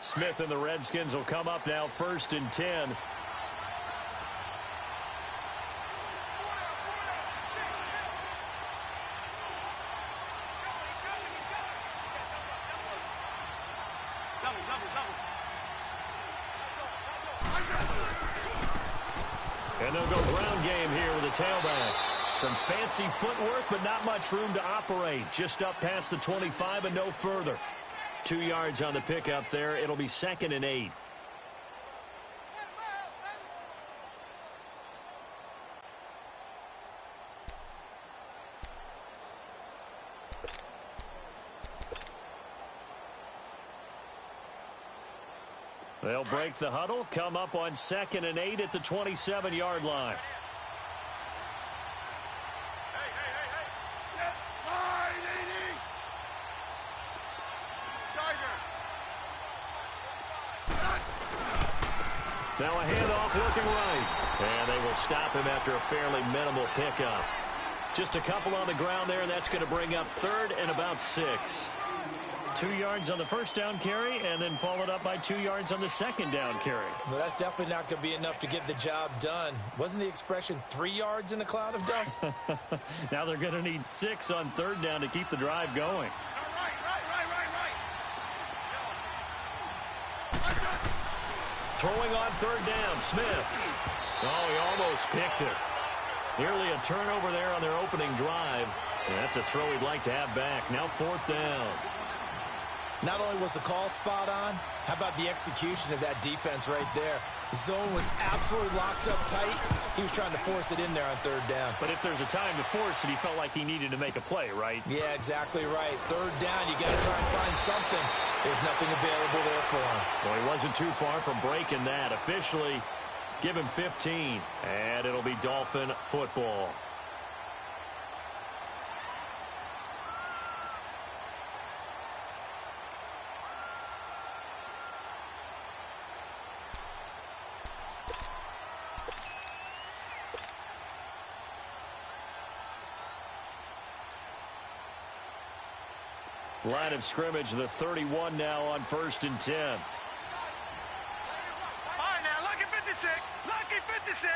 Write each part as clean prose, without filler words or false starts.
Smith and the Redskins will come up now 1st and 10. And they'll go ground game here with a tailback. Some fancy footwork, but not much room to operate. Just up past the 25 and no further. 2 yards on the pickup there. It'll be 2nd and 8. They'll break the huddle, come up on 2nd and 8 at the 27-yard line. Now a handoff looking right. And they will stop him after a fairly minimal pickup. Just a couple on the ground there, and that's going to bring up 3rd and about 6. 2 yards on the first down carry, and then followed up by 2 yards on the second down carry. Well, that's definitely not going to be enough to get the job done. Wasn't the expression 3 yards in a cloud of dust? Now they're going to need 6 on 3rd down to keep the drive going. Throwing on 3rd down, Smith. Oh, he almost picked it. Nearly a turnover there on their opening drive. And that's a throw he'd like to have back. Now 4th down. Not only was the call spot on, how about the execution of that defense right there? The zone was absolutely locked up tight. He was trying to force it in there on 3rd down. But if there's a time to force it, he felt like he needed to make a play, right? Yeah, exactly right. 3rd down, you got to try and find something. There's nothing available there for him. Well, he wasn't too far from breaking that. Officially, give him 15, and it'll be Dolphin football. Line of scrimmage, the 31 now on 1st and 10. All right, now, lucky 56. Lucky 56.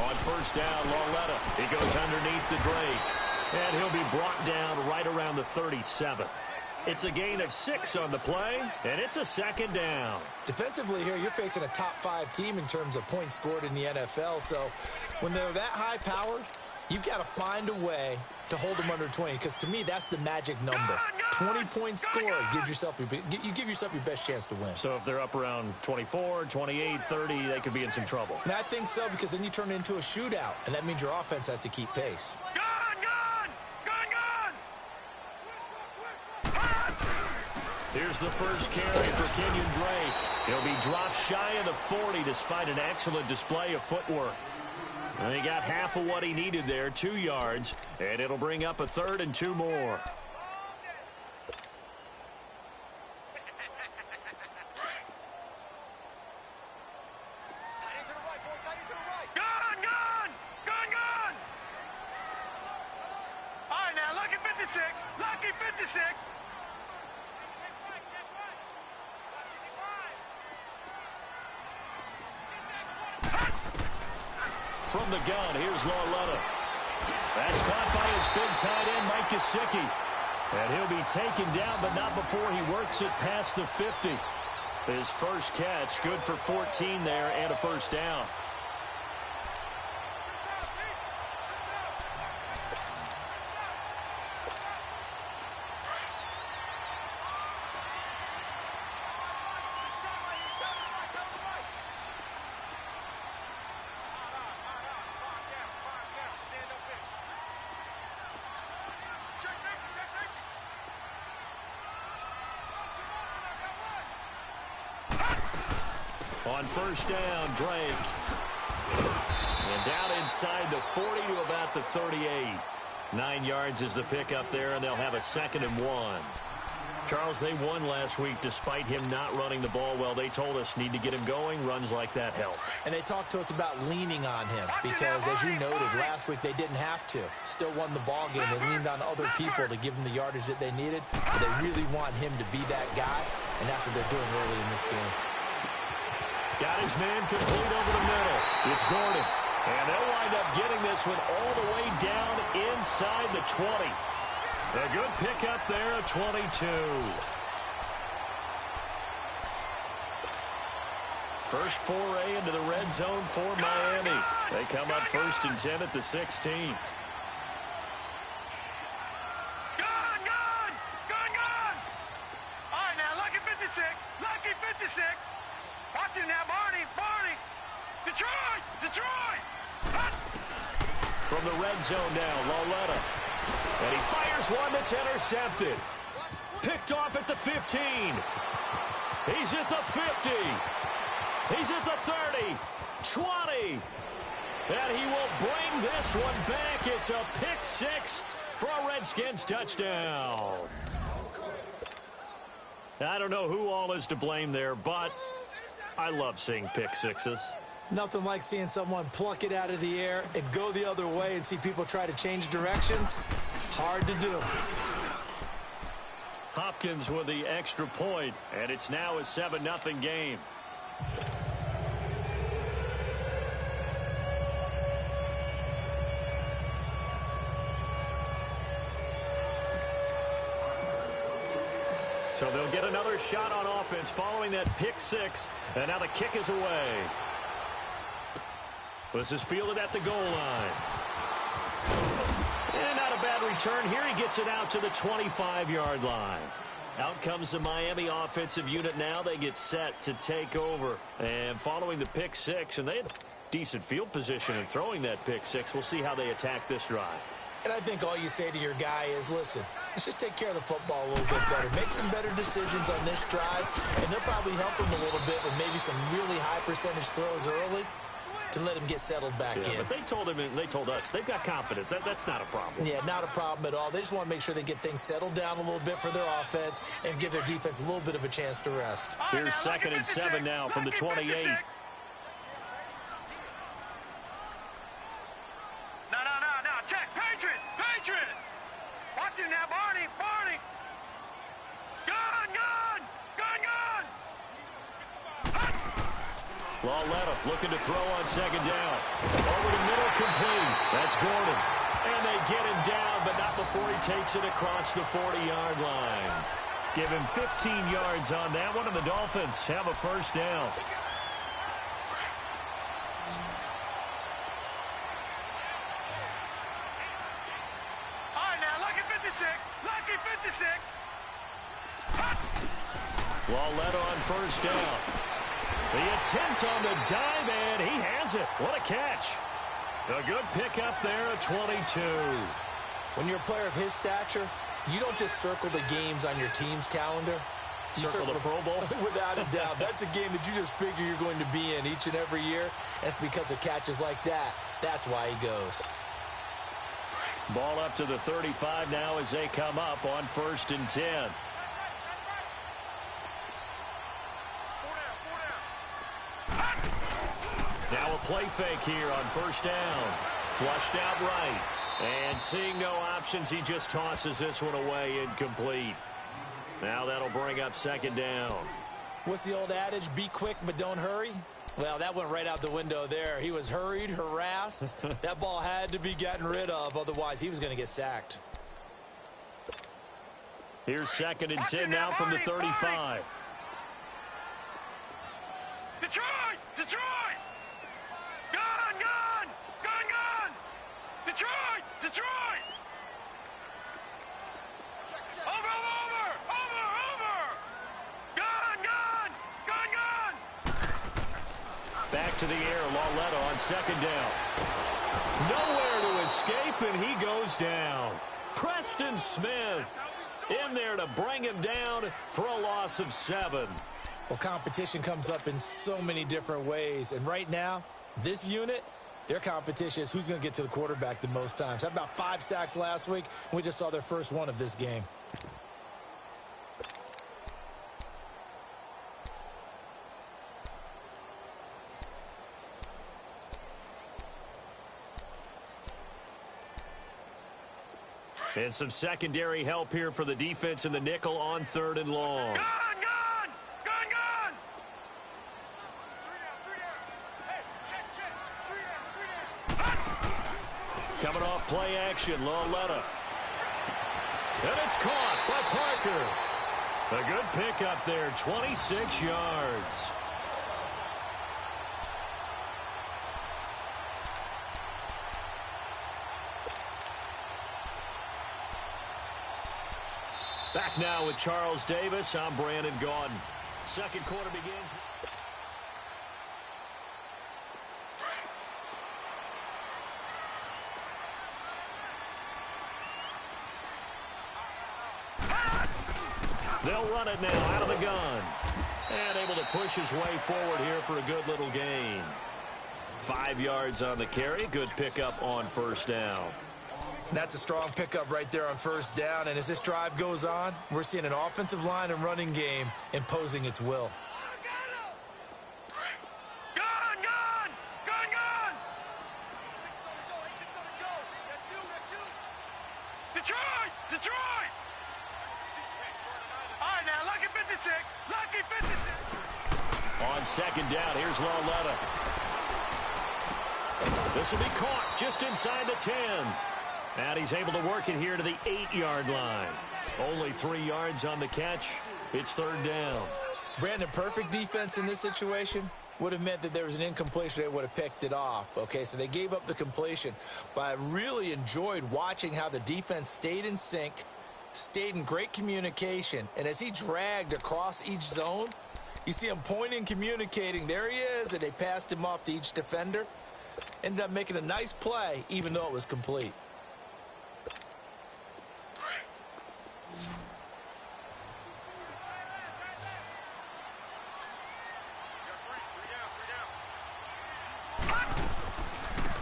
On 1st down, Lauletta. He goes underneath the Drake. And he'll be brought down right around the 37. It's a gain of 6 on the play, and it's a 2nd down. Defensively here, you're facing a top 5 team in terms of points scored in the NFL. So when they're that high powered, you've got to find a way to hold them under 20, because to me, that's the magic number. 20 points scored gives yourself you give yourself your best chance to win. So if they're up around 24, 28, 30, they could be in some trouble. And I think so, because then you turn it into a shootout, and that means your offense has to keep pace. Here's the first carry for Kenyon Drake. He'll be dropped shy of the 40 despite an excellent display of footwork. And he got half of what he needed there, 2 yards, and it'll bring up a 3rd and 2 more. All right, now, lucky 56. Lucky 56. From the gun, here's Lauletta. That's caught by his big tight end, Mike Gesicki. And he'll be taken down, but not before he works it past the 50. His first catch, good for 14 there and a 1st down. On 1st down, Drake. And down inside the 40 to about the 38. 9 yards is the pickup there, and they'll have a 2nd and 1. Charles, they won last week despite him not running the ball well. They told us need to get him going. Runs like that help. And they talked to us about leaning on him because, as you noted, last week they didn't have to. Still won the ball game. They leaned on other people to give them the yardage that they needed. But they really want him to be that guy, and that's what they're doing early in this game. Got his man complete over the middle. It's Gordon. And they'll wind up getting this one all the way down inside the 20. A good pickup there at 22. First foray into the red zone for Miami. They come up 1st and 10 at the 16. Gone! All right, now, lucky 56. Lucky 56. Watch it now, Barney. Detroit! From the red zone now, Lauletta. And he fires one that's intercepted. Picked off at the 15. He's at the 50. He's at the 30. 20. And he will bring this one back. It's a pick six for a Redskins touchdown. I don't know who all is to blame there, but I love seeing pick sixes. Nothing like seeing someone pluck it out of the air and go the other way and see people try to change directions. Hard to do. Hopkins with the extra point, and it's now a 7-0 game. So they'll get another shot on offense following that pick six, and now the kick is away. This is fielded at the goal line. And not a bad return here. He gets it out to the 25-yard line. Out comes the Miami offensive unit now. They get set to take over. And following the pick six, and they had decent field position in throwing that pick six. We'll see how they attack this drive. And I think all you say to your guy is, listen, let's just take care of the football a little bit better. Make some better decisions on this drive, and they'll probably help him a little bit with maybe some really high percentage throws early to let him get settled back in. But they told him, and they told us, they've got confidence. That's not a problem. Yeah, not a problem at all. They just want to make sure they get things settled down a little bit for their offense and give their defense a little bit of a chance to rest. Here's 2nd and 7 now from the 28. No. Check. Patriot. Watch him now, Barney. Gone. Lauletta looking to throw on 2nd down. Over the middle, complete. That's Gordon. And they get him down, but not before he takes it across the 40-yard line. Give him 15 yards on that one, and the Dolphins have a first down. All right, now, lucky 56. Lauletta on first down. The attempt on the dive, and he has it. What a catch. A good pickup there at 22. When you're a player of his stature, you don't just circle the games on your team's calendar. You circle the Pro Bowl? Without a doubt. That's a game that you just figure you're going to be in each and every year. And it's because of catches like that. That's why he goes. Ball up to the 35 now as they come up on 1st and 10. Now a play fake here on 1st down. Flushed out right. And seeing no options, he just tosses this one away incomplete. Now that'll bring up 2nd down. What's the old adage? Be quick, but don't hurry. Well, that went right out the window there. He was hurried, harassed. That ball had to be gotten rid of. Otherwise, he was going to get sacked. Here's 2nd and 10 now from the 35. Detroit! Gone! Detroit! Over! Gone! Back to the air, Lauletta on 2nd down. Nowhere to escape, and he goes down. Preston Smith in there to bring him down for a loss of 7. Well, competition comes up in so many different ways. And right now, this unit, their competition is who's going to get to the quarterback the most times. Had about 5 sacks last week, and we just saw their first one of this game. And some secondary help here for the defense in the nickel on 3rd and long. Gun! Coming off play action, Lauletta. And it's caught by Parker. A good pickup there, 26 yards. Back now with Charles Davis. I'm Brandon Gaudin. Second quarter begins. They'll run it now out of the gun. And able to push his way forward here for a good little gain. 5 yards on the carry. Good pickup on 1st down. That's a strong pickup right there on 1st down. And as this drive goes on, we're seeing an offensive line and running game imposing its will. Detroit! All right, now, lucky 56. Lucky 56. On 2nd down, here's Lauletta. This will be caught just inside the 10. And he's able to work it here to the 8-yard line. Only 3 yards on the catch. It's 3rd down. Brandon, perfect defense in this situation would have meant that there was an incompletion. They would have picked it off. Okay, so they gave up the completion. But I really enjoyed watching how the defense stayed in sync, stayed in great communication. And as he dragged across each zone, you see him pointing, communicating. There he is, and they passed him off to each defender. Ended up making a nice play, even though it was complete.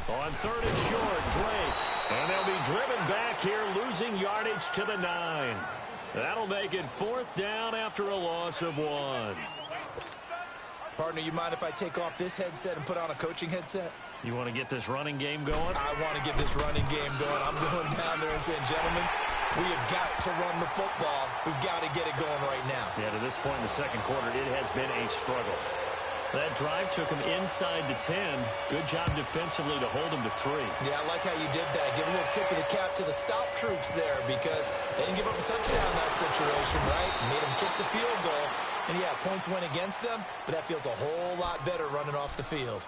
On 3rd and short, Drake. And they'll be driven back here, losing yardage to the 9. That'll make it 4th down after a loss of 1. Partner, you mind if I take off this headset and put on a coaching headset? You want to get this running game going? I want to get this running game going. I'm going down there and saying, gentlemen, we have got to run the football. We've got to get it going right now. Yeah, to this point in the 2nd quarter, it has been a struggle. That drive took him inside the 10. Good job defensively to hold him to 3. Yeah, I like how you did that. Give a little tip of the cap to the stop troops there because they didn't give up a touchdown in that situation, right? Made them kick the field goal. And, yeah, points went against them, but that feels a whole lot better running off the field.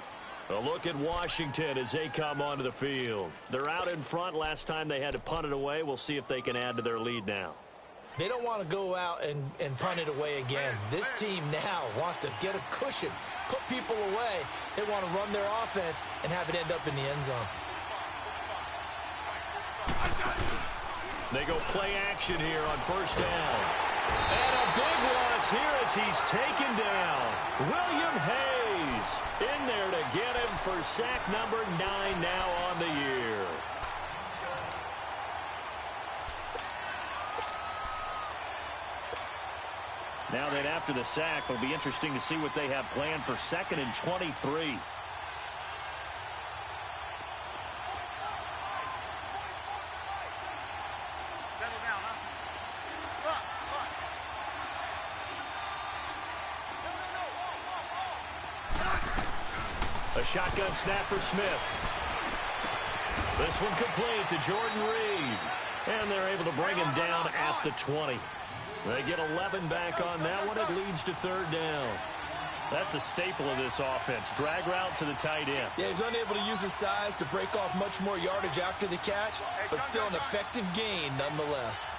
A look at Washington as they come onto the field. They're out in front. Last time they had to punt it away. We'll see if they can add to their lead now. They don't want to go out and punt it away again. This team now wants to get a cushion, put people away. They want to run their offense and have it end up in the end zone. They go play action here on 1st down. And a big loss here as he's taken down. William Hayes in there to get him for sack number 9 now on the year. Now then, after the sack, it'll be interesting to see what they have planned for 2nd and 23. Settle down, huh? A shotgun snap for Smith. This one complete to Jordan Reed. And they're able to bring him down at the 20. They get 11 back on that one. It leads to 3rd down. That's a staple of this offense. Drag route to the tight end. Yeah, he's unable to use his size to break off much more yardage after the catch, but still an effective gain nonetheless.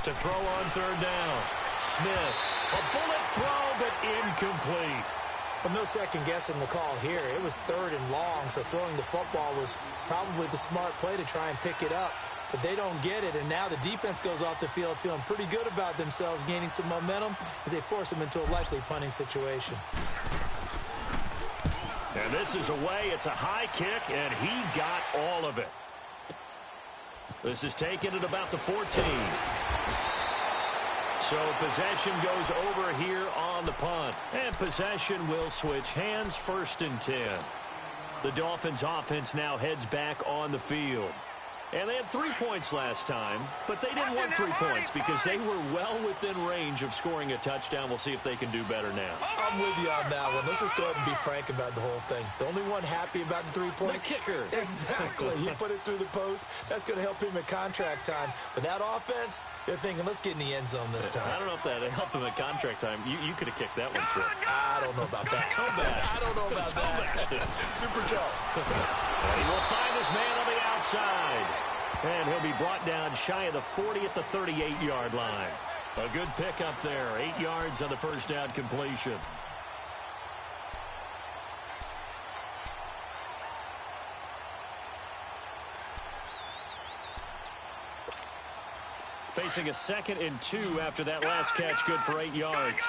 To throw on 3rd down. Smith. A bullet throw, but incomplete. Well, no second guessing the call here. It was 3rd and long, so throwing the football was probably the smart play to try and pick it up. But they don't get it, and now the defense goes off the field feeling pretty good about themselves, gaining some momentum as they force them into a likely punting situation. And this is away. It's a high kick, and he got all of it. This is taken at about the 14. So possession goes over here on the punt. And possession will switch hands, 1st and 10. The Dolphins offense now heads back on the field. And they had 3 points last time, but they didn't want 3 points because they were well within range of scoring a touchdown. We'll see if they can do better now. I'm with you on that one. Let's just go ahead and be frank about the whole thing. The only one happy about the 3-point. The kicker. Exactly. He put it through the post. That's going to help him at contract time. But that offense, they're thinking, let's get in the end zone this time. I don't know if that helped him at contract time. You could have kicked that one through. I don't know about that. I don't know about that. Super toe. And he will find his man on the outside. And he'll be brought down shy of the 40 at the 38-yard line. A good pickup there. 8 yards on the first down completion. Facing a 2nd and 2 after that last catch. Good for 8 yards.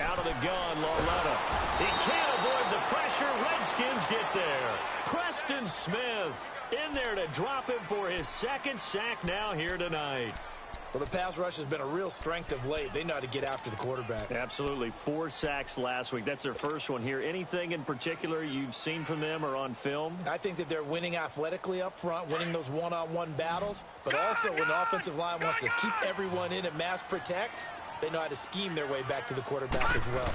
Out of the gun, Lauletta. He can't avoid the pressure. Redskins get there. Preston Smith in there to drop him for his 2nd sack now here tonight. Well, the pass rush has been a real strength of late. They know how to get after the quarterback. Absolutely. 4 sacks last week. That's their first one here. Anything in particular you've seen from them or on film? I think that they're winning athletically up front, winning those one-on-one battles, but also when the offensive line wants to keep everyone in and mass protect, they know how to scheme their way back to the quarterback as well.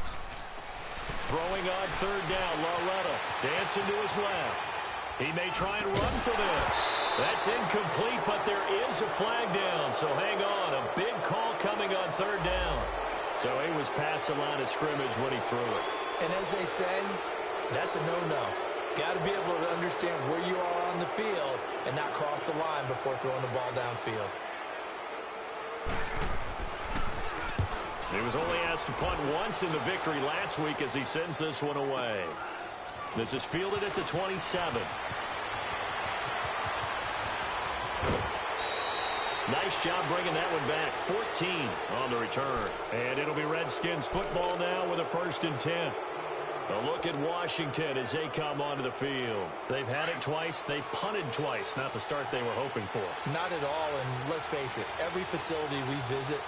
Throwing on 3rd down, Lauletta dancing to his left. He may try and run for this. That's incomplete, but there is a flag down, so hang on. A big call coming on 3rd down. So he was past the line of scrimmage when he threw it. And as they say, that's a no-no. Got to be able to understand where you are on the field and not cross the line before throwing the ball downfield. He was only asked to punt once in the victory last week as he sends this one away. This is fielded at the 27. Nice job bringing that one back. 14 on the return. And it'll be Redskins football now with a 1st and 10. A look at Washington as they come onto the field. They've had it twice. They've punted twice. Not the start they were hoping for. Not at all, and let's face it, every facility we visit,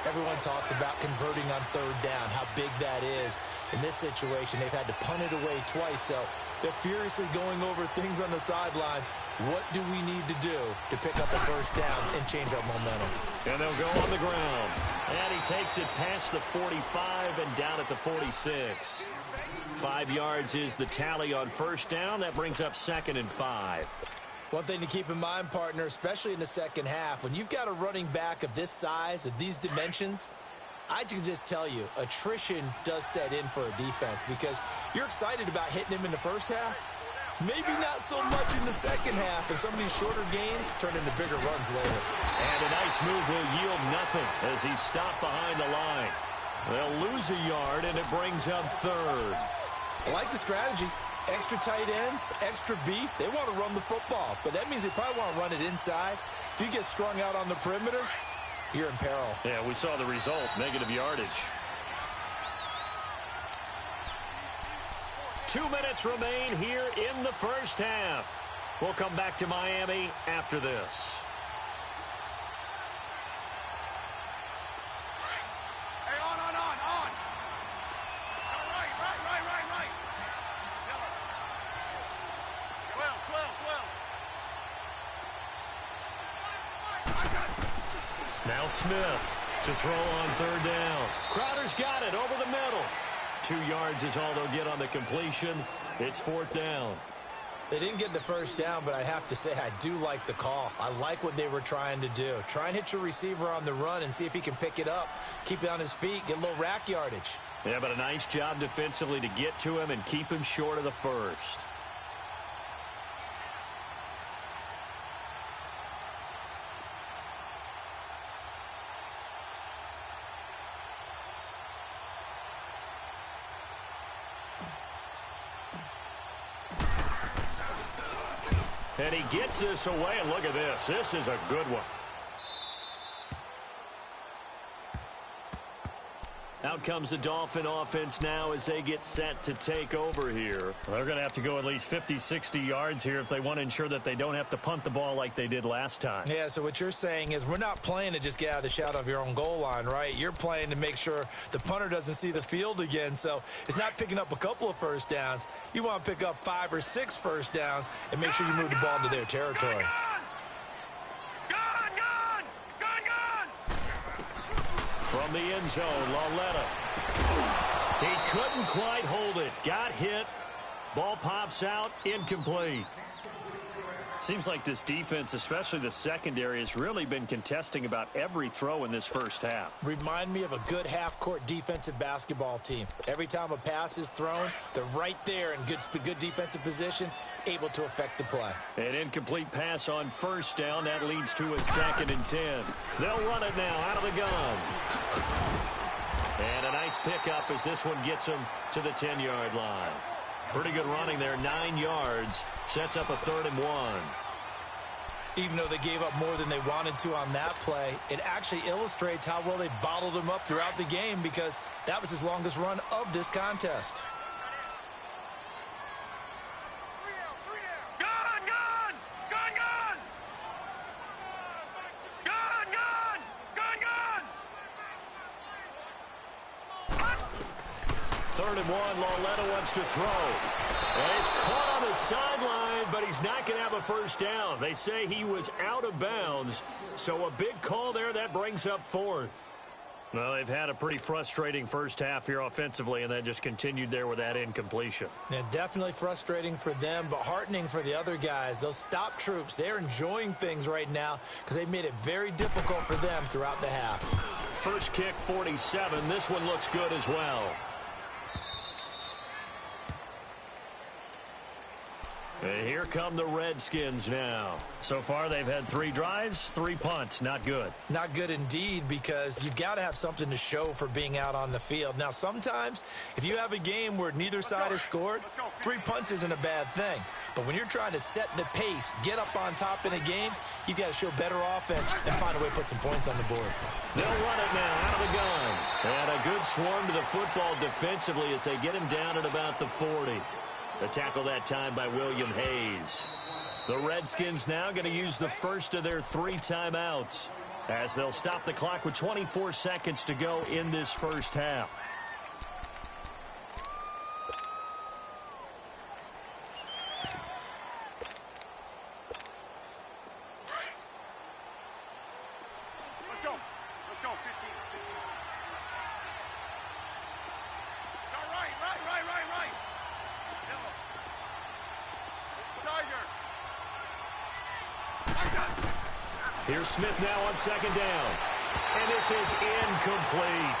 everyone talks about converting on 3rd down, how big that is. In this situation, they've had to punt it away twice, so they're furiously going over things on the sidelines. What do we need to do to pick up a 1st down and change our momentum? And they'll go on the ground. And he takes it past the 45 and down at the 46. 5 yards is the tally on 1st down. That brings up 2nd and 5. One thing to keep in mind, partner, especially in the second half, when you've got a running back of this size, of these dimensions, I can just tell you, attrition does set in for a defense because you're excited about hitting him in the first half. Maybe not so much in the second half, and some of these shorter gains turn into bigger runs later. And a nice move will yield nothing as he's stopped behind the line. They'll lose a yard, and it brings up 3rd. I like the strategy. Extra tight ends, extra beef. They want to run the football, but that means they probably want to run it inside. If you get strung out on the perimeter, you're in peril. Yeah, we saw the result, negative yardage. 2 minutes remain here in the first half. We'll come back to Miami after this. Hey, on. Right. 12. Now Smith to throw on 3rd down. Crowder's got it over the middle. 2 yards is all they'll get on the completion. It's 4th down. They didn't get the 1st down, but I have to say I do like the call. I like what they were trying to do. Try and hit your receiver on the run and see if he can pick it up, keep it on his feet, get a little rack yardage. Yeah, but a nice job defensively to get to him and keep him short of the 1st. And he gets this away, and look at this. This is a good one. Now out comes the Dolphin offense now as they get set to take over here. They're going to have to go at least 50, 60 yards here if they want to ensure that they don't have to punt the ball like they did last time. Yeah, so what you're saying is we're not playing to just get out of the shadow of your own goal line, right? You're playing to make sure the punter doesn't see the field again. So it's not picking up a couple of first downs. You want to pick up 5 or 6 first downs and make sure you move the ball into their territory. From the end zone, Lauletta. He couldn't quite hold it. Got hit. Ball pops out. Incomplete. Seems like this defense, especially the secondary, has really been contesting about every throw in this first half. Remind me of a good half-court defensive basketball team. Every time a pass is thrown, they're right there in good defensive position, able to affect the play. An incomplete pass on first down. That leads to a 2nd and 10. They'll run it now out of the gun. And a nice pickup as this one gets them to the 10-yard line. Pretty good running there, 9 yards. Sets up a 3rd and 1. Even though they gave up more than they wanted to on that play, it actually illustrates how well they bottled them up throughout the game because that was his longest run of this contest. Third and 1, Lauletta wants to throw. And he's caught on the sideline, but he's not going to have a first down. They say he was out of bounds, so a big call there. That brings up 4th. Well, they've had a pretty frustrating first half here offensively, and then just continued there with that incompletion. Yeah, definitely frustrating for them, but heartening for the other guys. Those stop troops, they're enjoying things right now because they've made it very difficult for them throughout the half. First kick, 47. This one looks good as well. And here come the Redskins now. So far, they've had 3 drives, 3 punts. Not good. Not good indeed, because you've got to have something to show for being out on the field. Now, sometimes, if you have a game where neither side has scored, 3 punts isn't a bad thing. But when you're trying to set the pace, get up on top in a game, you've got to show better offense and find a way to put some points on the board. They'll run it now out of the gun. And a good swarm to the football defensively as they get him down at about the 40. The tackle that time by William Hayes. The Redskins now going to use the first of their 3 timeouts as they'll stop the clock with 24 seconds to go in this first half. Let's go. Let's go. 15. Right. Here's Smith now on 2nd down. And this is incomplete.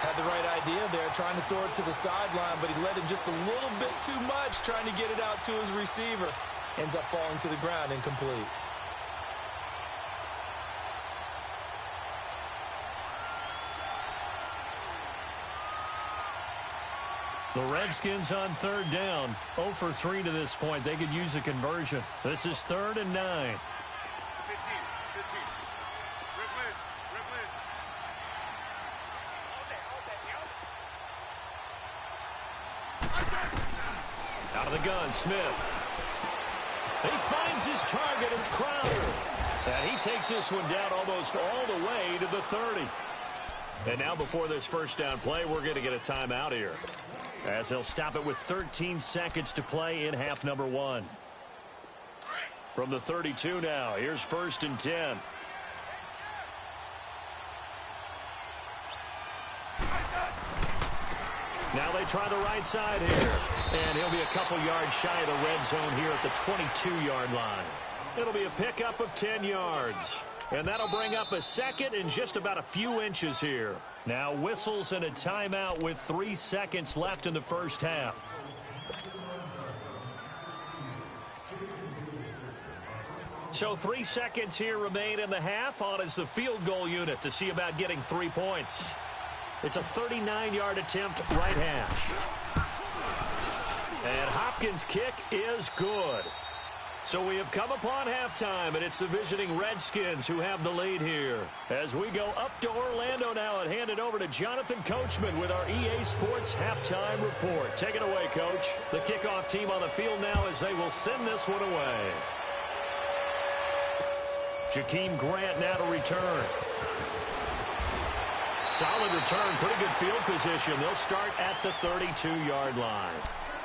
Had the right idea there, trying to throw it to the sideline, but he let him just a little bit too much, trying to get it out to his receiver. Ends up falling to the ground, incomplete. The Redskins on 3rd down. 0 for 3 to this point. They could use a conversion. This is 3rd and 9. 15. Out of the gun, Smith. He finds his target. It's Crowder. And he takes this one down almost all the way to the 30. And now before this first down play, we're going to get a timeout here, as they'll stop it with 13 seconds to play in half number 1. From the 32 now, here's 1st and 10. Now they try the right side here. And he'll be a couple yards shy of the red zone here at the 22-yard line. It'll be a pickup of 10 yards. And that'll bring up a 2nd and just about a few inches here. Now whistles and a timeout with 3 seconds left in the first half. So 3 seconds here remain in the half. On is the field goal unit to see about getting 3 points. It's a 39-yard attempt, right hash. And Hopkins' kick is good. So we have come upon halftime, and it's the visiting Redskins who have the lead here. As we go up to Orlando now and hand it over to Jonathan Coachman with our EA Sports Halftime Report. Take it away, Coach. The kickoff team on the field now as they will send this one away. Jakeem Grant now to return. Solid return, pretty good field position. They'll start at the 32-yard line.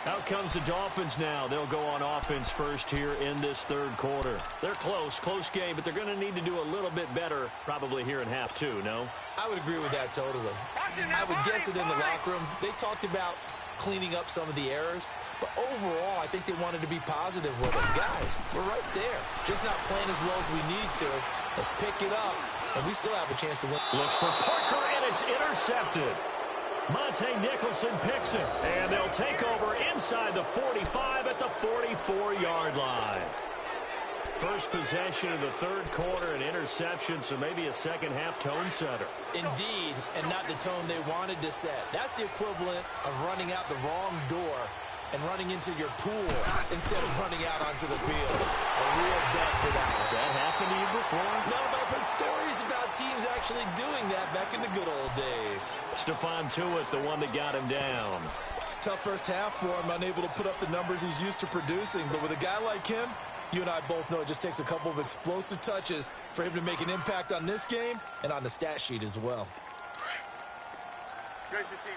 Out comes the Dolphins now. They'll go on offense first here in this third quarter. They're close game, but they're going to need to do a little bit better probably here in half two, no? I would agree with that totally. I would guess it in the locker room. They talked about cleaning up some of the errors, but overall, I think they wanted to be positive with it. Guys, we're right there. Just not playing as well as we need to. Let's pick it up, and we still have a chance to win. Looks for Parker, and it's intercepted. Monte Nicholson picks it, and they'll take over inside the 45 at the 44-yard line. First possession of the third quarter, an interception, so maybe a second-half tone setter. Indeed, and not the tone they wanted to set. That's the equivalent of running out the wrong door and running into your pool instead of running out onto the field. A real dud for that one. Has that happened to you before? No, but I've heard stories about teams actually doing that back in the good old days. Stephon Tuitt, the one that got him down. Tough first half for him, unable to put up the numbers he's used to producing. But with a guy like him, you and I both know it just takes a couple of explosive touches for him to make an impact on this game and on the stat sheet as well. Great for team.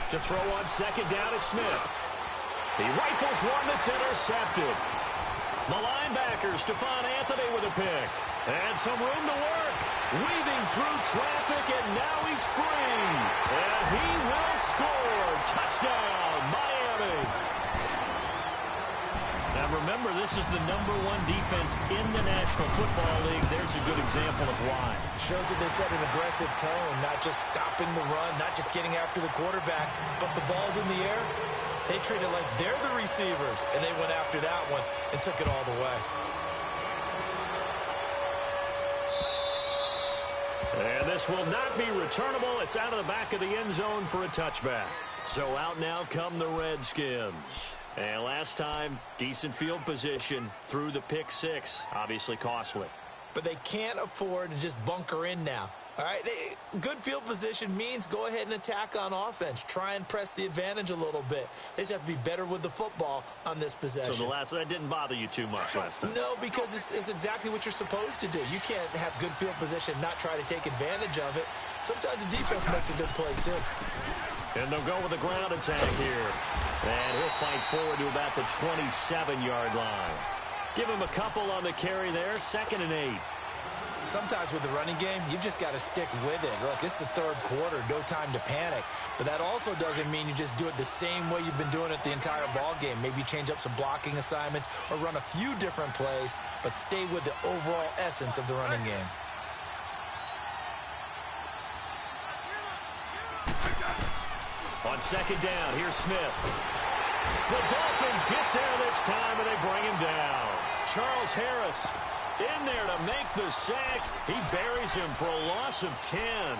To throw on second down is Smith. He rifles one that's intercepted. The linebacker, Stephon Anthony with a pick. And some room to work. Weaving through traffic, and now he's free. And he will score. Touchdown, Miami. Now remember, this is the #1 defense in the National Football League. There's a good example of why. Shows that they set an aggressive tone, not just stopping the run, not just getting after the quarterback, but the ball's in the air. They treat it like they're the receivers, and they went after that one and took it all the way. And this will not be returnable. It's out of the back of the end zone for a touchback. So out now come the Redskins. And last time, decent field position through the pick six. Obviously costly. But they can't afford to just bunker in now. All right, good field position means go ahead and attack on offense. Try and press the advantage a little bit. They just have to be better with the football on this possession. So that didn't bother you too much last time? No, because it's exactly what you're supposed to do. You can't have good field position and not try to take advantage of it. Sometimes the defense makes a good play, too. And they'll go with a ground attack here. And he'll fight forward to about the 27-yard line. Give him a couple on the carry there, 2nd and 8. Sometimes with the running game, you've just got to stick with it. Look, it's the third quarter, no time to panic. But that also doesn't mean you just do it the same way you've been doing it the entire ball game. Maybe change up some blocking assignments or run a few different plays, but stay with the overall essence of the running game. On second down, here's Smith. The Dolphins get there this time, and they bring him down. Charles Harris in there to make the sack. He buries him for a loss of 10.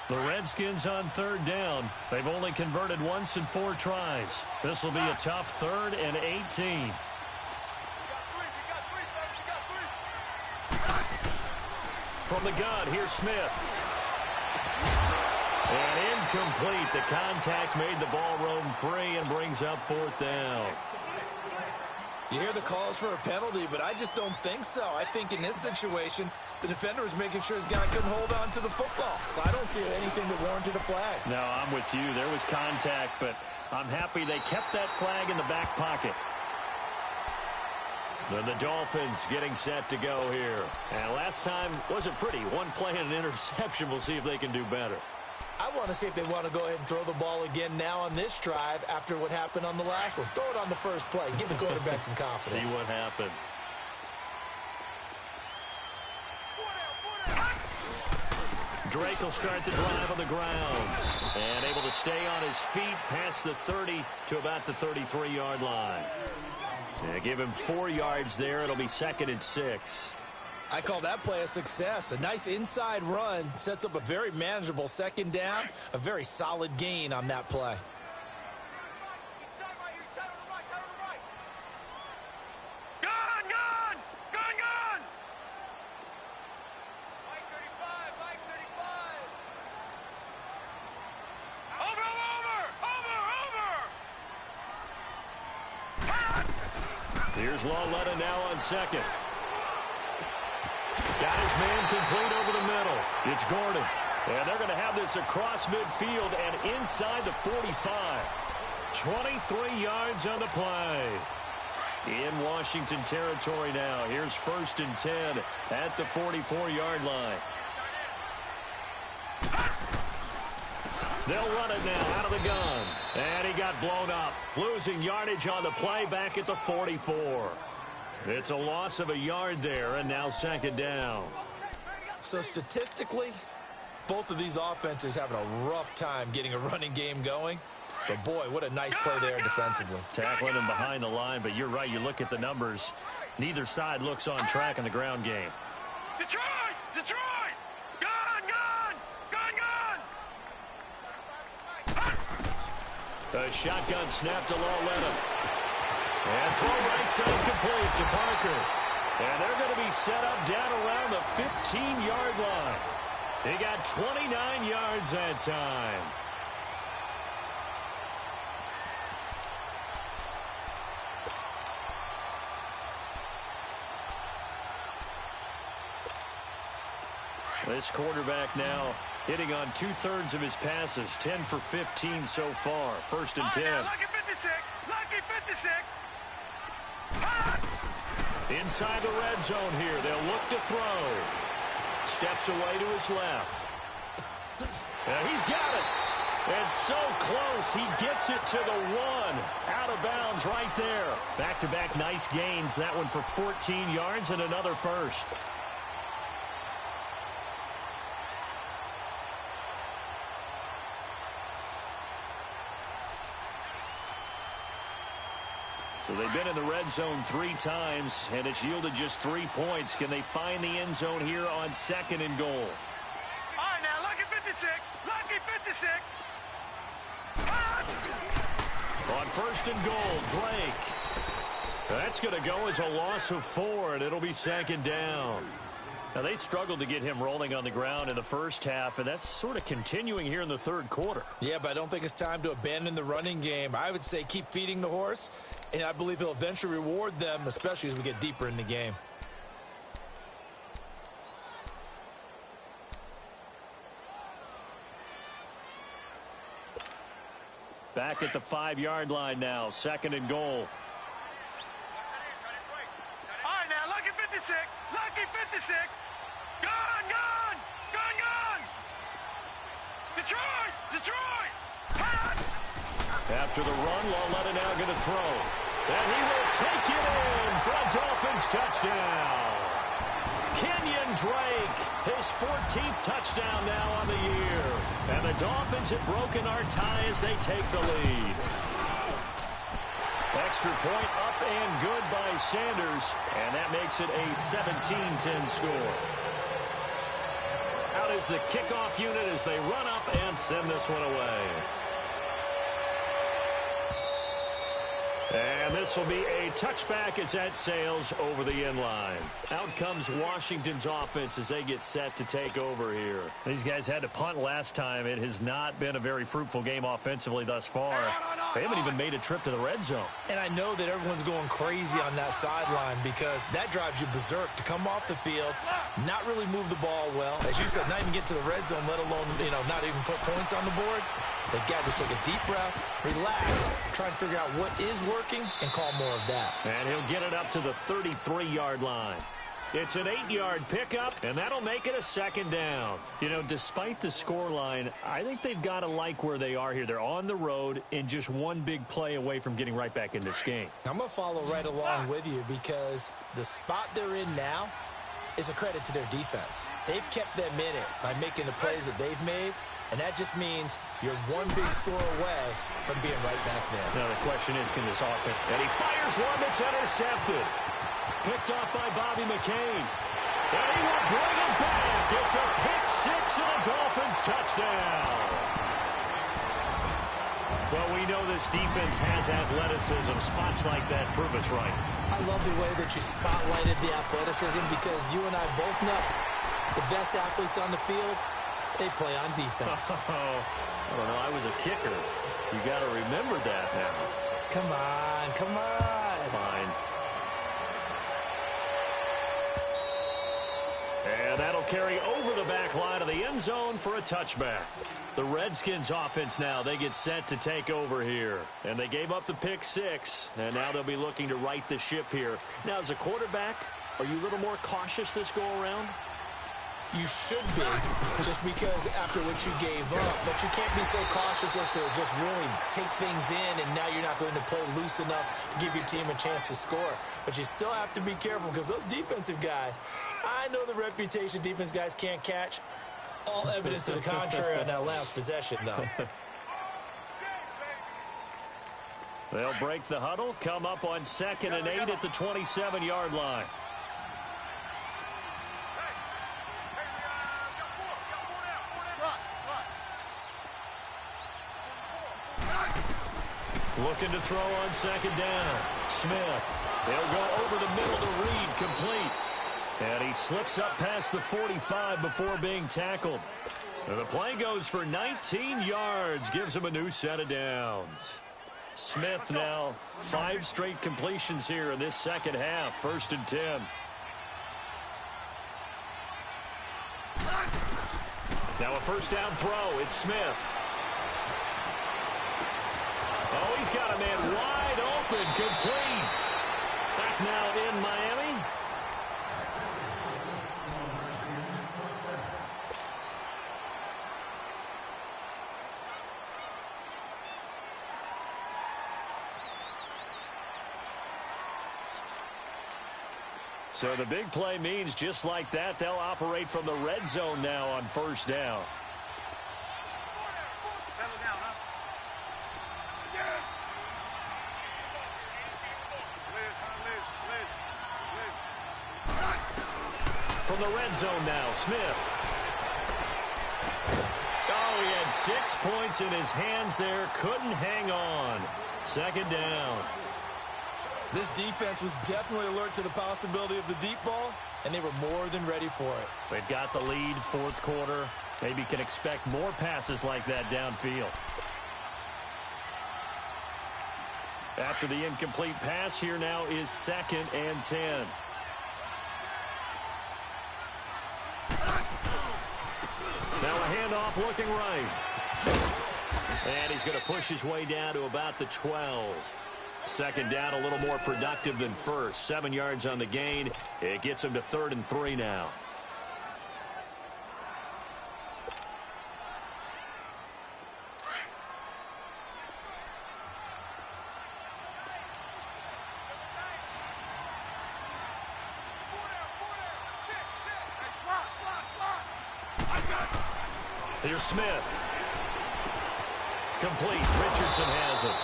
The Redskins on third down. They've only converted once in 4 tries. This will be a tough 3rd and 18. From the gun, here's Smith. And incomplete. The contact made the ball roam free and brings up 4th down. You hear the calls for a penalty, but I just don't think so. I think in this situation, the defender was making sure his guy couldn't hold on to the football. So I don't see anything that warranted a flag. No, I'm with you. There was contact, but I'm happy they kept that flag in the back pocket. Then the Dolphins getting set to go here. And last time wasn't pretty. One play and an interception. We'll see if they can do better. I want to see if they want to go ahead and throw the ball again now on this drive after what happened on the last one. Throw it on the first play. Give the quarterback some confidence. See what happens. Drake will start the drive on the ground. And able to stay on his feet past the 30 to about the 33-yard line. Yeah, give him 4 yards there. It'll be 2nd and 6. I call that play a success. A nice inside run sets up a very manageable 2nd down. A very solid gain on that play. Here's Lawletta now on 2nd. Got his man complete over the middle. It's Gordon. And they're going to have this across midfield and inside the 45. 23 yards on the play. In Washington territory now. Here's 1st and 10 at the 44-yard line. They'll run it now out of the gun. And he got blown up. Losing yardage on the play back at the 44. It's a loss of a yard there, and now 2nd down. So statistically, both of these offenses having a rough time getting a running game going. But, boy, what a nice play there defensively. Tackling him behind the line, but you're right. You look at the numbers. Neither side looks on track in the ground game. Detroit! Detroit! Gun! Gun! Gun! Gun! A shotgun snap to Lawletta. And throw right side complete to Parker. And they're going to be set up down around the 15-yard line. They got 29 yards that time. This quarterback now hitting on 2/3 of his passes, 10 for 15 so far. 1st and 10. Lucky 56. Lucky 56. Inside the red zone here. They'll look to throw. Steps away to his left. And he's got it. And so close. He gets it to the 1. Out of bounds right there. Back-to-back nice gains. That one for 14 yards and another first. So they've been in the red zone 3 times, and it's yielded just 3 points. Can they find the end zone here on 2nd and goal? All right, now, lucky 56. Lucky 56. On 1st and goal, Drake. That's going to go as a loss of 4, and it'll be 2nd down. Now, they struggled to get him rolling on the ground in the first half, and that's sort of continuing here in the 3rd quarter. Yeah, but I don't think it's time to abandon the running game. I would say keep feeding the horse, and I believe he'll eventually reward them, especially as we get deeper in the game. Back at the 5-yard line now, 2nd and goal. All right, now, lucky 56. Lucky 56. Gun! Gun! Gun! Gun! Detroit! Detroit! After the run, Lawletta now going to throw. And he will take it in for a Dolphins touchdown. Kenyon Drake, his 14th touchdown now on the year. And the Dolphins have broken our tie as they take the lead. Extra point up and good by Sanders. And that makes it a 17-10 score. Out is the kickoff unit as they run up and send this one away. And this will be a touchback as that sails over the end line. Out comes Washington's offense as they get set to take over here. These guys had to punt last time. It has not been a very fruitful game offensively thus far. They haven't even made a trip to the red zone. And I know that everyone's going crazy on that sideline because that drives you berserk to come off the field, not really move the ball well. As you said, not even get to the red zone, let alone, not even put points on the board. They got to just take a deep breath, relax, try and figure out what is working, and call more of that. And he'll get it up to the 33-yard line. It's an 8-yard pickup, and that'll make it a 2nd down. Despite the scoreline, I think they've got to like where they are here. They're on the road and just one big play away from getting right back in this game. I'm going to follow right along with you because the spot they're in now, is a credit to their defense. They've kept them in it by making the plays that they've made, and that just means you're one big score away from being right back there. Now the question is, can this offense... And he fires one that's intercepted. Picked off by Bobby McCain. And he will bring it back. It's a pick six and a Dolphins touchdown. Well, we know this defense has athleticism. Spots like that prove us right. I love the way that you spotlighted the athleticism because you and I both know the best athletes on the field, they play on defense. I don't know. I was a kicker. You got to remember that now. Come on, come on. Fine. And that'll carry over the back line of the end zone for a touchback. The Redskins offense now, they get set to take over here. And they gave up the pick six, and now they'll be looking to right the ship here. Now, as a quarterback, are you a little more cautious this go-around? You should be, just because after what you gave up. But you can't be so cautious as to just really take things in, and now you're not going to play loose enough to give your team a chance to score. But you still have to be careful because those defensive guys, I know the reputation defense guys can't catch. All evidence to the contrary on that last possession, though. They'll break the huddle, come up on 2nd and 8 at the 27-yard line. Looking to throw on 2nd down. Smith. They'll go over the middle to Reed, complete. And he slips up past the 45 before being tackled. And the play goes for 19 yards, gives him a new set of downs. Smith now 5 straight completions here in this second half. 1st and 10. Now a first down throw. It's Smith. Oh, he's got a man wide open, complete. Back now in Miami. So the big play means just like that, they'll operate from the red zone now on 1st down. From the red zone now, Smith. Oh, he had 6 points in his hands there. Couldn't hang on. 2nd down. This defense was definitely alert to the possibility of the deep ball, and they were more than ready for it. They've got the lead, 4th quarter. Maybe can expect more passes like that downfield. After the incomplete pass, here now is 2nd and 10. Now a handoff looking right. And he's going to push his way down to about the 12. 2nd down, a little more productive than 1st. 7 yards on the gain. It gets him to 3rd and 3 now. Here's Smith. Complete. Richardson has it.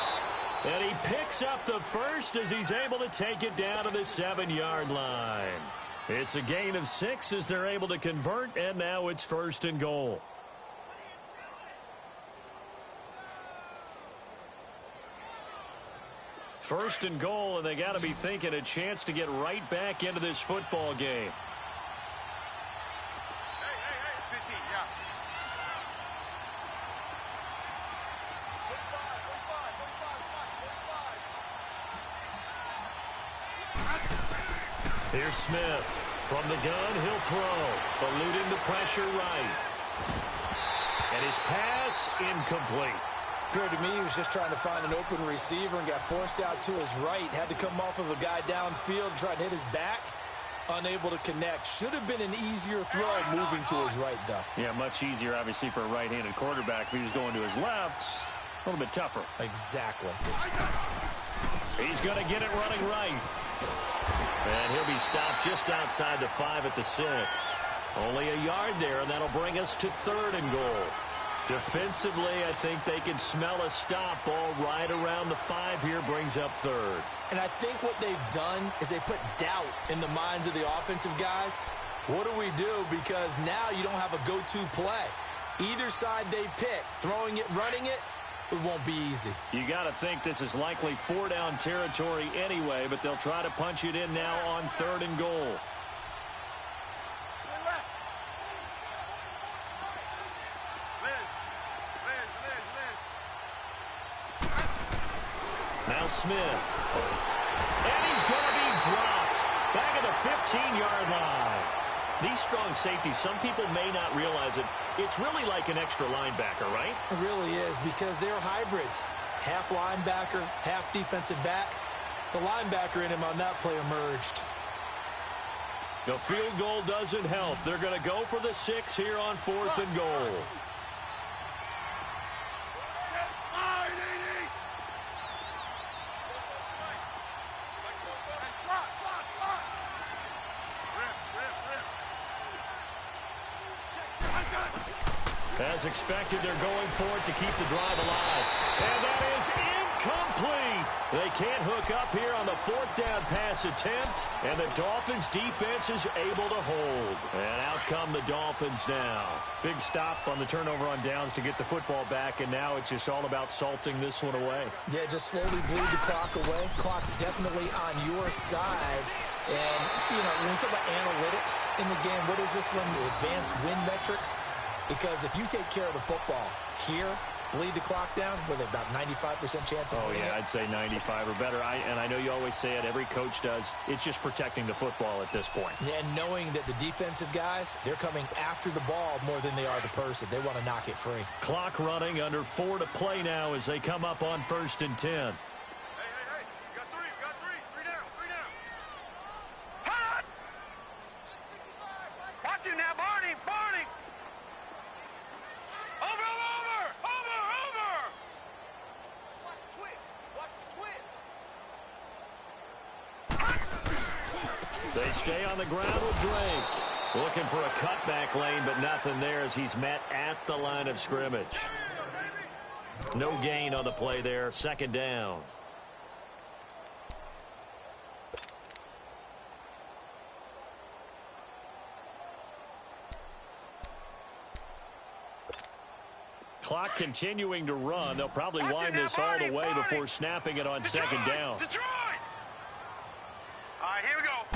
And he picks up the first as he's able to take it down to the 7-yard line. It's a gain of 6 as they're able to convert, and now it's 1st and goal. First and goal, and they got to be thinking a chance to get right back into this football game. Here's Smith. From the gun, he'll throw. Eluding the pressure right. And his pass incomplete. Appeared to me he was just trying to find an open receiver and got forced out to his right. Had to come off of a guy downfield, trying to hit his back. Unable to connect. Should have been an easier throw moving to his right, though. Yeah, much easier, obviously, for a right-handed quarterback. If he was going to his left, a little bit tougher. Exactly. He's going to get it running right. And he'll be stopped just outside the 5 at the 6. Only a yard there, and that'll bring us to 3rd and goal. Defensively, I think they can smell a stop. Ball right around the 5 here brings up 3rd. And I think what they've done is they put doubt in the minds of the offensive guys. What do we do? Because now you don't have a go-to play. Either side they pick, throwing it, running it, it won't be easy. You got to think this is likely 4-down territory anyway, but they'll try to punch it in now on 3rd and goal. Now Smith. And he's going to be dropped. Back at the 15-yard line. These strong safeties, some people may not realize it. It's really like an extra linebacker, right? It really is, because they're hybrids. Half linebacker, half defensive back. The linebacker in him on that play emerged. The field goal doesn't help. They're going to go for the 6 here on 4th and goal. As expected, they're going for it to keep the drive alive. And that is incomplete. They can't hook up here on the 4th down pass attempt. And the Dolphins' defense is able to hold. And out come the Dolphins now. Big stop on the turnover on downs to get the football back, and now it's just all about salting this one away. Yeah, just slowly bleed the clock away. Clock's definitely on your side. And, you know, when we talk about analytics in the game, what is this one? Advanced win metrics? Because if you take care of the football here, bleed the clock down, with about 95% chance of winning yeah, it. I'd say 95 or better. And I know you always say it, every coach does. It's just protecting the football at this point. Yeah, and knowing that the defensive guys, they're coming after the ball more than they are the person. They want to knock it free. Clock running, under 4 to play now as they come up on 1st and 10. Hey, got three down. Hot! Watch it now, Barney! Over! Watch the twist! They stay on the ground with Drake. Looking for a cutback lane, but nothing there as he's met at the line of scrimmage. No gain on the play there. 2nd down. Clock continuing to run. They'll probably wind this all the way before snapping it on 2nd down. Detroit! All right, here we go.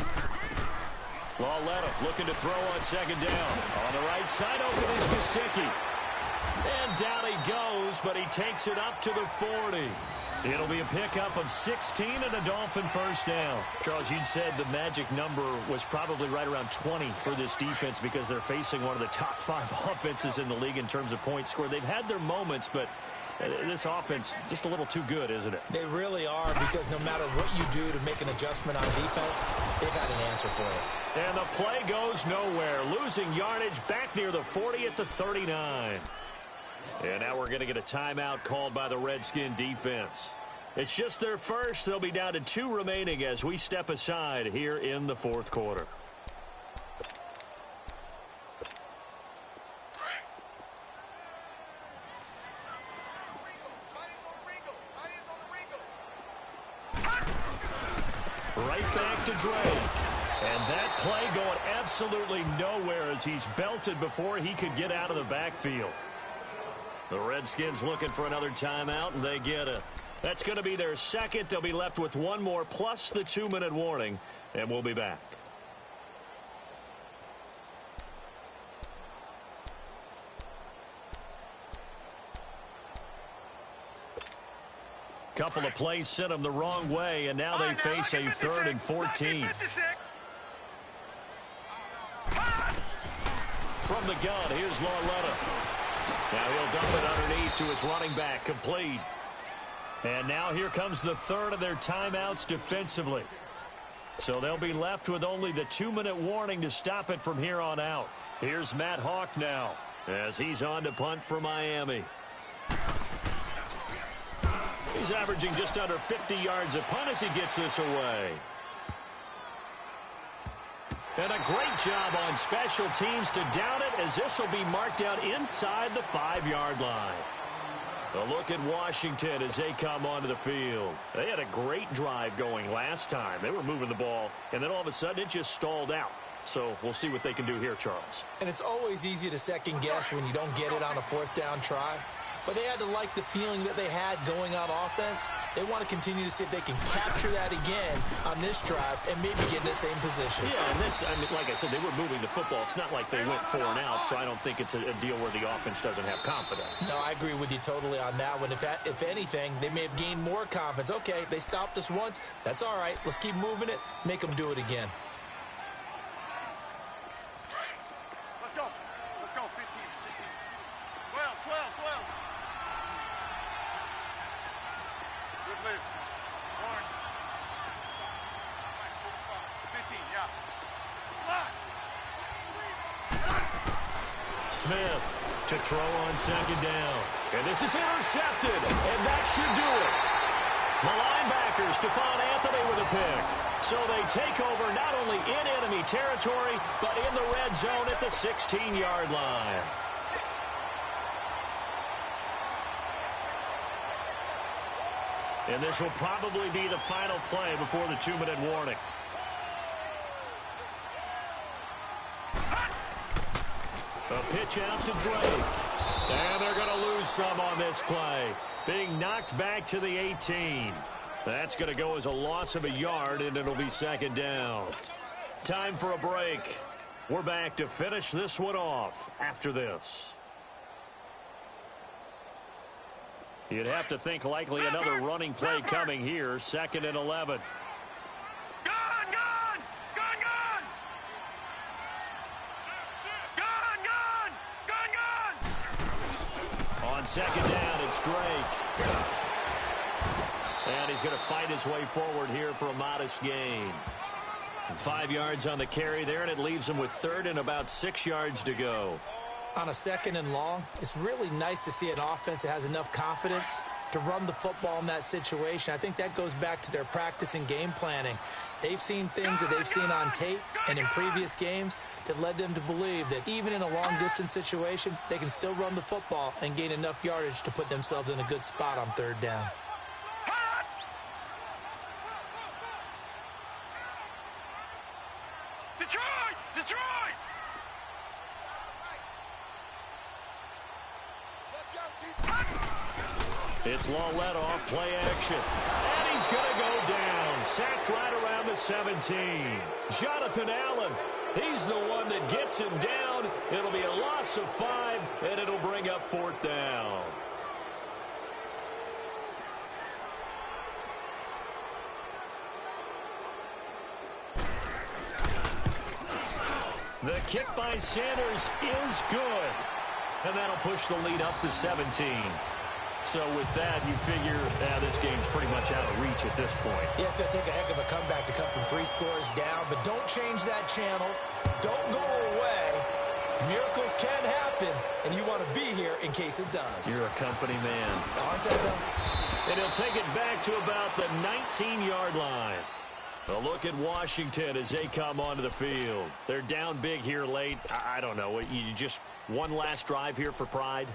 Lauletta looking to throw on 2nd down. On the right side, open is Gesicki. And down he goes, but he takes it up to the 40. It'll be a pickup of 16 and a Dolphin 1st down. Charles, you'd said the magic number was probably right around 20 for this defense because they're facing one of the top 5 offenses in the league in terms of points scored. They've had their moments, but this offense just a little too good, isn't it? They really are, because no matter what you do to make an adjustment on defense, they've got an answer for it. And the play goes nowhere. Losing yardage back near the 40 at the 39. And now we're going to get a timeout called by the Redskin defense. It's just their first. They'll be down to 2 remaining as we step aside here in the 4th quarter. Right back to Drake. And that play going absolutely nowhere as he's belted before he could get out of the backfield. The Redskins looking for another timeout, and they get it. That's going to be their 2nd. They'll be left with 1 more plus the 2-minute warning, and we'll be back. Couple of plays sent them the wrong way, and now they face a 3rd and 14. From the gun, here's Lauletta. Now he'll dump it underneath to his running back, complete. And now here comes the 3rd of their timeouts defensively. So they'll be left with only the 2-minute warning to stop it from here on out. Here's Matt Hawk now as he's on to punt for Miami. He's averaging just under 50 yards a punt as he gets this away. And a great job on special teams to down it, as this will be marked out inside the 5-yard line. A look at Washington as they come onto the field. They had a great drive going last time. They were moving the ball, and then all of a sudden it just stalled out. So we'll see what they can do here, Charles. And it's always easy to second guess when you don't get it on a 4th down try. But they had to like the feeling that they had going on offense. They want to continue to see if they can capture that again on this drive and maybe get in the same position. Yeah, and that's, I mean, like I said, they were moving the football. It's not like they went 4 and out, so I don't think it's a deal where the offense doesn't have confidence. No, I agree with you totally on that one. If anything, they may have gained more confidence. Okay, they stopped us once. That's all right. Let's keep moving it. Make them do it again. Let's go. Let's go. 15, 15. 12, 12, 12. Good list. Orange. 15, yeah. Smith to throw on 2nd down. And this is intercepted, and that should do it. The linebacker, Stephon Anthony, with a pick. So they take over not only in enemy territory, but in the red zone at the 16-yard line. And this will probably be the final play before the 2-minute warning. A pitch out to Drake. And they're going to lose some on this play. Being knocked back to the 18. That's going to go as a loss of a yard, and it'll be 2nd down. Time for a break. We're back to finish this one off after this. You'd have to think likely another running play coming here. 2nd and 11. On 2nd down, it's Drake. And he's going to fight his way forward here for a modest gain. 5 yards on the carry there, and it leaves him with 3rd and about 6 yards to go. On a 2nd and long, it's really nice to see an offense that has enough confidence to run the football in that situation. I think that goes back to their practice and game planning. They've seen things that they've seen on tape and in previous games that led them to believe that even in a long-distance situation, they can still run the football and gain enough yardage to put themselves in a good spot on 3rd down. Detroit! Detroit! It's Lawlett off play action. And he's going to go down. Sacked right around the 17. Jonathan Allen, he's the one that gets him down. It'll be a loss of 5, and it'll bring up 4th down. The kick by Sanders is good. And that'll push the lead up to 17. So with that, you figure this game's pretty much out of reach at this point. Yeah, it's going to take a heck of a comeback to come from 3 scores down, but don't change that channel. Don't go away. Miracles can happen, and you want to be here in case it does. You're a company man. Aren't I, though? And he'll take it back to about the 19-yard line. A look at Washington as they come onto the field. They're down big here late. I don't know. You just one last drive here for pride?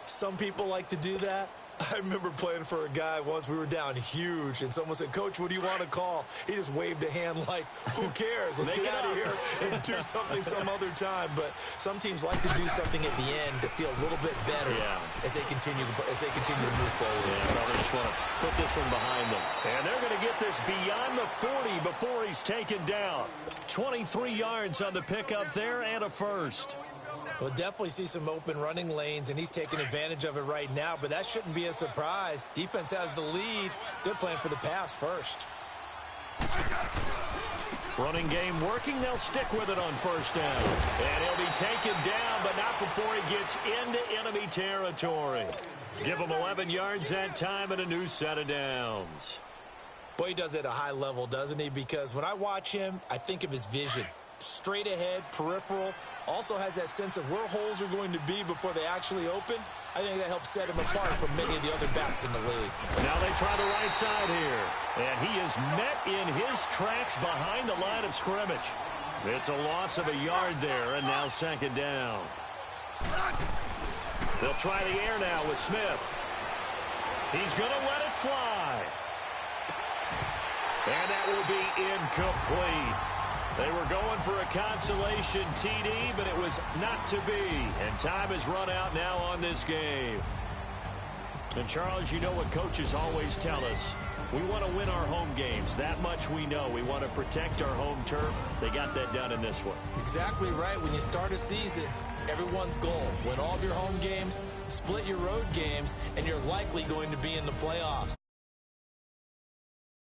Some people like to do that. I remember playing for a guy once. We were down huge, and someone said, "Coach, what do you want to call?" He just waved a hand like, "Who cares? Let's get out of here and do something some other time." But some teams like to do something at the end to feel a little bit better as they continue to move forward. Yeah, probably just want to put this one behind them. And they're going to get this beyond the 40 before he's taken down. 23 yards on the pickup there and a first. We'll definitely see some open running lanes, and he's taking advantage of it right now, but that shouldn't be a surprise. Defense has the lead. They're playing for the pass first. Running game working. They'll stick with it on 1st down. And he'll be taken down, but not before he gets into enemy territory. Give him 11 yards that time and a new set of downs. Boy, he does it at a high level, doesn't he? Because when I watch him, I think of his vision. Straight ahead, peripheral, also has that sense of where holes are going to be before they actually open. I think that helps set him apart from many of the other backs in the league. Now they try the right side here. And he is met in his tracks behind the line of scrimmage. It's a loss of a yard there, and now second down. They'll try the air now with Smith. He's going to let it fly. And that will be incomplete. They were going for a consolation TD, but it was not to be. And time has run out now on this game. And, Charles, you know what coaches always tell us. We want to win our home games. That much we know. We want to protect our home turf. They got that done in this one. Exactly right. When you start a season, everyone's goal: win all of your home games, split your road games, and you're likely going to be in the playoffs.